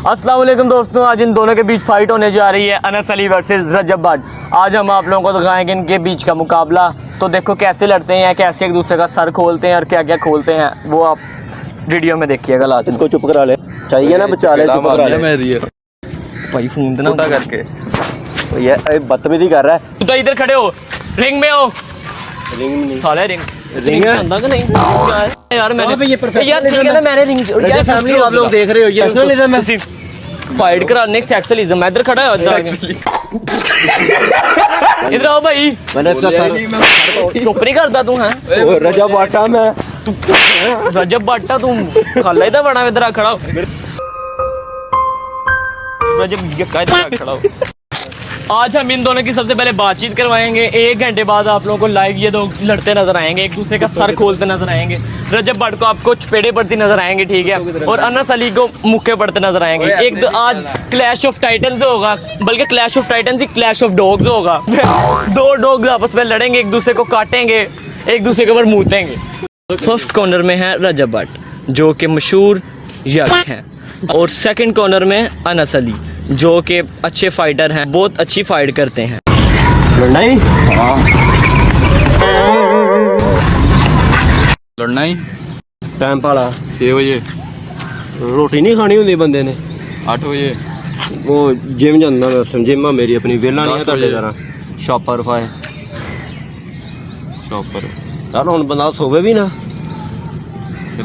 अस्सलाम वालेकुम दोस्तों, आज इन दोनों के बीच फाइट होने जा रही है, अनस अली वर्सेस रजब भट्ट। आज हम आप लोगों को दिखाएंगे इनके बीच का मुकाबला। तो देखो कैसे लड़ते हैं, कैसे एक दूसरे का सर खोलते हैं और क्या क्या खोलते हैं, वो आप वीडियो में देखिएगा। लास्ट इसको चुप करा ले, चाहिए ना बचा ले, चुप करा ले भाई, फोन देना उठा करके। तो ये बदतमीजी कर रहा है। तू तो इधर खड़े हो, रिंग में हो। रिंग नहीं साले रिंग अंदा का नहीं यार, मैंने यार ठीक है ना, मैंने रिंग यार फैमिली आप लोग देख रहे हो, ये पर्सनलिज्म है। फाइट कराने सेक्सुअलिज्म है। इधर खड़ा है, इधर आओ भाई। मैंने इसका सर चुप नहीं करता तू है। रजब बाटा में रजब बाटा तू खाला इधर बड़ा, इधर खड़ा हो। रजब ये काहे खड़ा हो। आज हम इन दोनों की सबसे पहले बातचीत करवाएंगे। 1 घंटे बाद आप लोगों को लाइव ये दो लड़ते नजर आएंगे, एक दूसरे का सर खोलते नजर आएंगे। रजब भट्ट को आपको चपेड़े पड़ती नजर आएंगे, ठीक है, और अनस अली को मुक्के पड़ते नजर आएंगे। आज क्लैश ऑफ टाइटन्स होगा, बल्कि clash of titans he clash of dogs होगा। 2 डॉग्स आपस में लड़ेंगे, एक दूसरे को काटेंगे, एक दूसरे के ऊपर मूतेंगे। फर्स्ट कॉर्नर में है रजब भट्ट जो कि मशहूर यक हैं, और सेकंड कॉर्नर में अनस अली जो कि अच्छे फाइटर हैं, बहुत अच्छी फाइट करते हैं। लड़ना ही लड़ना ही टाइम पाला 6 बजे रोटी नहीं खानी होंगी बंदे ने। 8 बजे वो जिम जाना, मैं जिम मेरी अपनी वेला नहीं है ਤੁਹਾਡੇ तरह शॉपर फाए शॉपर यार हुन बंदा सोवे भी ना।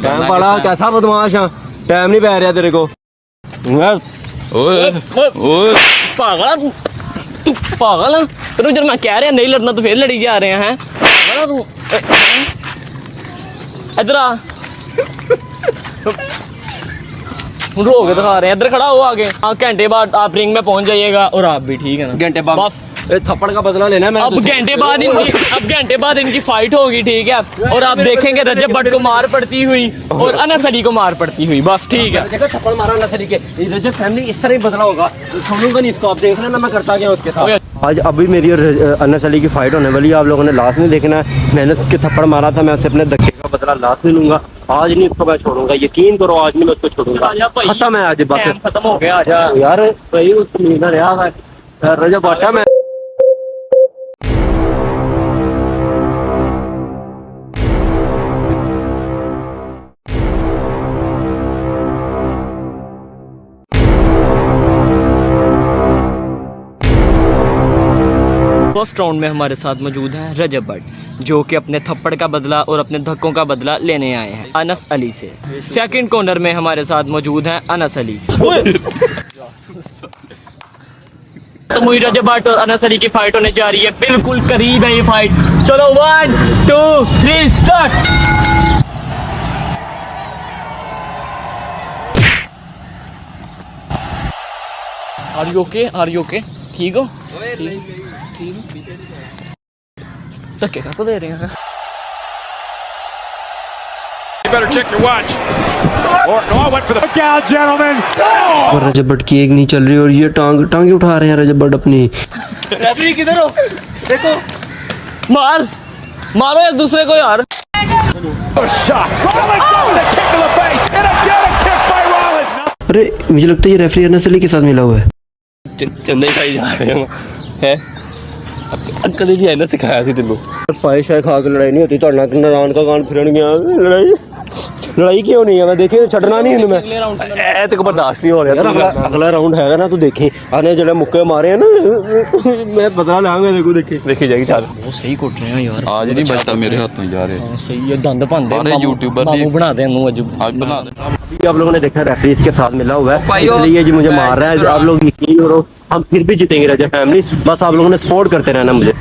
टाइम पाला कैसा बदमाश है, टाइम नहीं पै रहा तेरे को। ओए ओए पागल तू पागल है। तेरे जब मैं कह रहा नहीं लड़ना तो फिर लड़ी जा रहे हैं। पागल तू, इधर आ। रोक के दिखा रहे हैं, इधर खड़ा हो आगे। घंटे बाद आप रिंग में पहुंच जाइएगा, और आप भी, ठीक है ना। घंटे बाद बस थप्पड़ का बदला लेना है। अब घंटे बाद इनकी फाइट होगी, ठीक है, और आप देखेंगे रजब भट्ट को मार पड़ती हुई और अनस अली को मार पड़ती हुई। बस ठीक है, थप्पड़ मारा अनस अली के, रजब फैमिली इस तरह ही बदला होगा। छोड़ूंगा नहीं इसको, आप देख लेना मैं करता क्या उसके साथ। आज अभी मेरी और अनस अली की फाइट होने वाली है, आप लोगों ने लास्ट में देखना है। मैंने उसके थप्पड़ मारा था, मैं उससे अपने धक्के का बदला लास्ट में लूंगा। आज नहीं उसको मैं छोड़ूंगा, यकीन करो, आज नहीं मैं उसको छोड़ूंगा। खत्म है आज, बस खत्म हो गया। आजा यार भाई, उसका रहा है रजब बाटा में। फर्स्ट राउंड में हमारे साथ मौजूद है रजब भट्ट जो कि अपने थप्पड़ का बदला और अपने धक्कों का बदला लेने आए हैं अनस अली से। सेकंड कॉर्नर में हमारे साथ मौजूद है अनस अली। तो मुझे रजब भट्ट और अनस अली की फाइट होने जा रही है, बिल्कुल करीब है ये फाइट। चलो 1 2 3 स्टार्ट। Are you okay? ठीक हो? धक्के का तो दे रहे हैं। और रजब भट्ट की एक नहीं चल रही और ये टांगे उठा रहे हैं रजब भट्ट अपनी। रेफरी किधर हो? देखो, मारो एक दूसरे को यार। अरे मुझे लगता है ये रेफरी अनस अली के साथ मिला हुआ है। चंदे खाई जा रहे हैं। अंकल जी ने सिखाया सी तेनू। पाए शाय खा के लड़ाई नहीं होती, तो नारायण का कान फिरन गया। लड़ाई क्यों नहीं है, मैं देखे छड़ना नहीं मैं तो बर्दाश्त नहीं हो रहा। अगला राउंड है ना, तू देखी आने जो मुक्के मारे हैं ना, मैं बदला लाऊंगा। देखो देखी जाएगी। चल वो सही कुट रहे हैं यार, आज नहीं बचता मेरे हाथों जा रहे। हां सही है, दंद भंदे सारे यूट्यूबर मामू बना दे नु आज बना दे। अभी आप लोगों ने देखा रेफरी इसके साथ मिला हुआ है, इसलिए जी मुझे मार रहा है। आप लोग यकीन करो, हम फिर भी जीतेंगे रजब फैमिली, बस आप लोगों ने सपोर्ट करते रहना मुझे।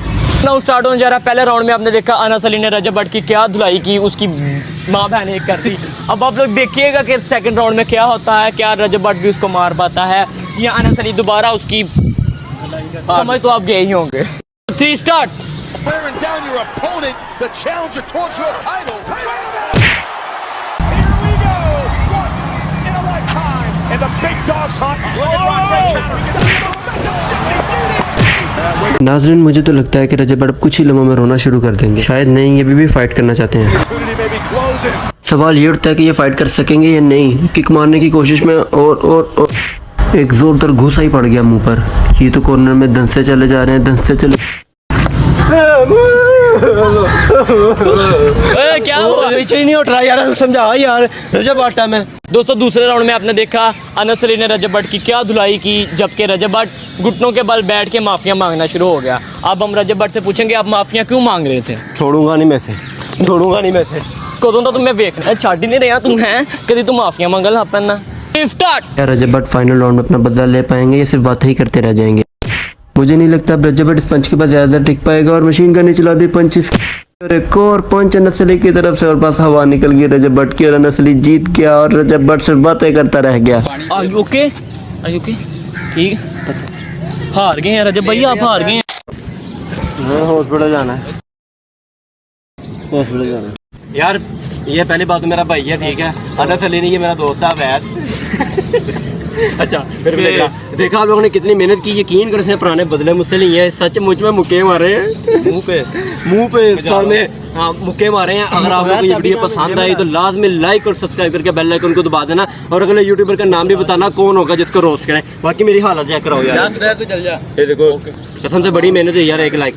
नाउ स्टार्ट होने जा रहा है। पहले राउंड में आपने देखा अनस अली ने रजब भट्ट की क्या धुलाई की, उसकी माँ बहन एक कर दी। अब आप लोग देखिएगा कि सेकंड राउंड में क्या होता है, क्या रजब भट्ट भी उसको मार पाता है या अनस अली दोबारा उसकी, समझ तो आप गए ही होंगे। 3 स्टार्ट। नाज़रीन, मुझे तो लगता है कि रजब भट्ट कुछ ही लम्हों में रोना शुरू कर देंगे। शायद नहीं, ये भी फाइट करना चाहते हैं। सवाल ये उठता है कि ये फाइट कर सकेंगे या नहीं। किक मारने की कोशिश में और एक जोरदार घूसा ही पड़ गया मुंह पर। ये तो कॉर्नर में दंस से चले जा रहे हैं, दंस से चले। क्या हुआ? पीछे ही नहीं उठ रहा यार, समझा यार। रजब आटा में दोस्तों दूसरे राउंड में आपने देखा अनस अली ने रजब भट्ट की क्या धुलाई की, जबकि रजब भट्ट घुटनों के बल बैठ के माफिया मांगना शुरू हो गया। अब हम रजब भट्ट से पूछेंगे आप माफिया क्यों मांग रहे थे? छोड़ूंगा नहीं मैं से, छोड़ूंगा नहीं मैं से। कदों तो तुम्हें देखना छाड़ ही नहीं रहा तुम है, कभी तुम माफिया मंगल अपना स्टार्ट। क्या रजब भट्ट फाइनल राउंड में अपना बदला ले पाएंगे या सिर्फ बातें ही करते रह जाएंगे? मुझे नहीं लगता अब रजब भट्ट इस पंच के पास ज्यादा टिक पाएगा और मशीन गन चला दी पंच और एक और पंच अनस अली की तरफ से और पास हवा निकल गई रजब भट्ट की और अनस अली जीत गया और रजब भट्ट सिर्फ बातें करता रह गया। ओके ठीक, हार गए हैं रजब भैया, आप हार गए हैं। हॉस्पिटल जाना है, हॉस्पिटल जाना है यार। ये पहली बात तो मेरा भाई है, ठीक है। अनस अली नहीं, ये मेरा दोस्त है अवैस। अच्छा फिर भी देखा आप लोगों ने कितनी मेहनत की, यकीन कर, उसने पुराने बदले मुझसे लिए हैं। सच मुझ में मुक्के मारे हैं, मुंह पे सर में, हाँ मुक्के मारे हैं। अगर आप लोगों को ये वीडियो पसंद आई तो लाजमी लाइक और सब्सक्राइब करके बेल आइकन को दबा देना और अगले यूट्यूबर का नाम भी बताना कौन होगा जिसको रोस्ट करें। बाकी मेरी हालत चेक कराओ यार, तू चल जा। ये देखो कसम से बड़ी मेहनत है यार, एक लाइक।